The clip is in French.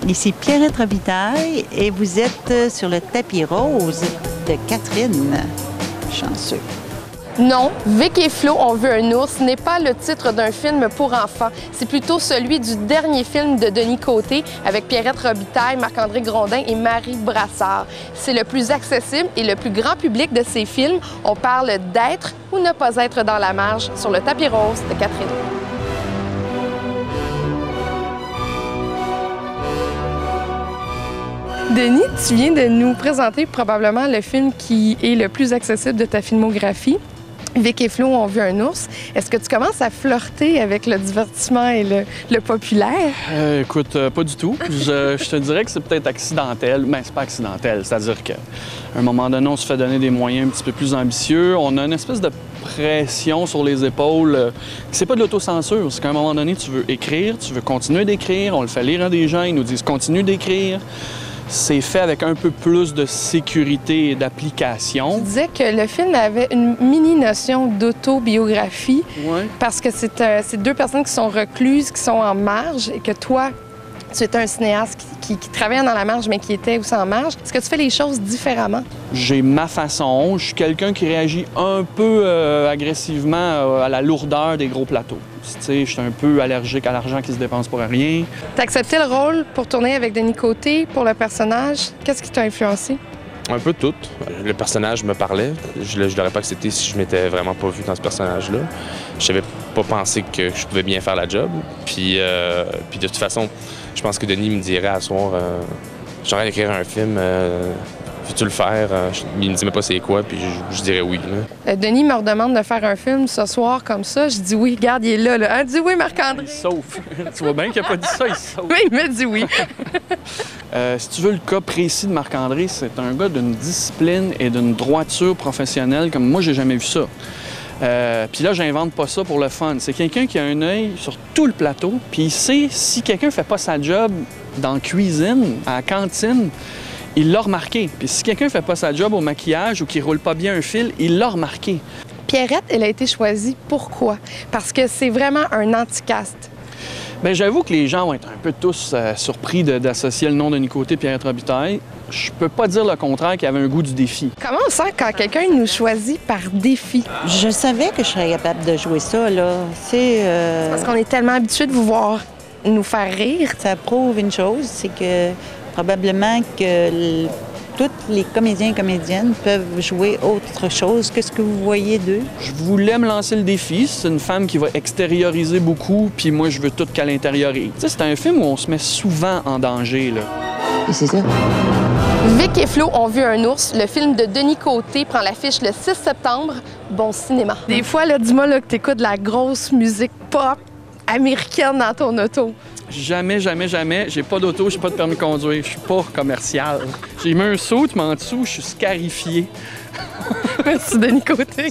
Ici Pierrette Robitaille et vous êtes sur le tapis rose de Catherine. Chanceux. Non, Vic et Flo ont vu un ours n'est pas le titre d'un film pour enfants. C'est plutôt celui du dernier film de Denis Côté avec Pierrette Robitaille, Marc-André Grondin et Marie Brassard. C'est le plus accessible et le plus grand public de ces films. On parle d'être ou ne pas être dans la marge sur le tapis rose de Catherine. Denis, tu viens de nous présenter probablement le film qui est le plus accessible de ta filmographie. Vic et Flo ont vu un ours. Est-ce que tu commences à flirter avec le divertissement et le populaire? Écoute, pas du tout. Je te dirais que c'est peut-être accidentel. Mais c'est pas accidentel. C'est-à-dire qu'à un moment donné, on se fait donner des moyens un petit peu plus ambitieux. On a une espèce de pression sur les épaules. C'est pas de l'autocensure. C'est qu'à un moment donné, tu veux écrire, tu veux continuer d'écrire. On le fait lire à des gens. Ils nous disent « continue d'écrire ». C'est fait avec un peu plus de sécurité et d'application. Tu disais que le film avait une mini-notion d'autobiographie parce que c'est deux personnes qui sont recluses, qui sont en marge et que toi, tu es un cinéaste qui travaille dans la marge, mais qui était aussi en marge. Est-ce que tu fais les choses différemment? J'ai ma façon. Je suis quelqu'un qui réagit un peu agressivement à la lourdeur des gros plateaux. Tu sais, je suis un peu allergique à l'argent qui se dépense pour rien. T'as accepté le rôle pour tourner avec Denis Côté, pour le personnage. Qu'est-ce qui t'a influencé? Un peu tout. Le personnage me parlait. Je l'aurais pas accepté si je m'étais vraiment pas vu dans ce personnage-là. Je n'avais pas pensé que je pouvais bien faire la job. Puis de toute façon, je pense que Denis me dirait à soir, j'aimerais écrire un film, veux-tu le faire? Il me dit même pas c'est quoi, puis je dirais oui. Denis me redemande de faire un film ce soir comme ça. Je dis oui, regarde, il est là. Hein? Dis oui, Marc-André. Il sauve. Tu vois bien qu'il n'a pas dit ça, il sauve. Oui, il me dit oui. Si tu veux le cas précis de Marc-André, c'est un gars d'une discipline et d'une droiture professionnelle comme moi, j'ai jamais vu ça. Puis là, j'invente pas ça pour le fun. C'est quelqu'un qui a un œil sur tout le plateau, puis il sait si quelqu'un fait pas sa job dans la cuisine, à la cantine, il l'a remarqué. Puis si quelqu'un fait pas sa job au maquillage ou qu'il roule pas bien un fil, il l'a remarqué. Pierrette, elle a été choisie. Pourquoi? Parce que c'est vraiment un anti-cast. Bien, j'avoue que les gens vont être un peu tous surpris d'associer le nom de Denis Côté et Pierrette Robitaille. Je peux pas dire le contraire qu'il y avait un goût du défi. Comment on sent quand quelqu'un nous choisit par défi? Je savais que je serais capable de jouer ça, là. C'est parce qu'on est tellement habitué de vous voir nous faire rire. Ça prouve une chose, c'est que probablement que tous les comédiens et comédiennes peuvent jouer autre chose que ce que vous voyez d'eux. Je voulais me lancer le défi. C'est une femme qui va extérioriser beaucoup, puis moi, je veux tout qu'elle intériorise. Tu sais, c'est un film où on se met souvent en danger, là. Et c'est ça. Vic et Flo ont vu un ours. Le film de Denis Côté prend l'affiche le 6 septembre. Bon cinéma. Des fois, là, dis-moi là, que t'écoutes de la grosse musique pop américaine dans ton auto. Jamais, jamais, jamais. J'ai pas d'auto, j'ai pas de permis de conduire. Je suis pas commercial. J'ai mis un saut, mais en dessous, je suis scarifié. Merci, Denis Côté.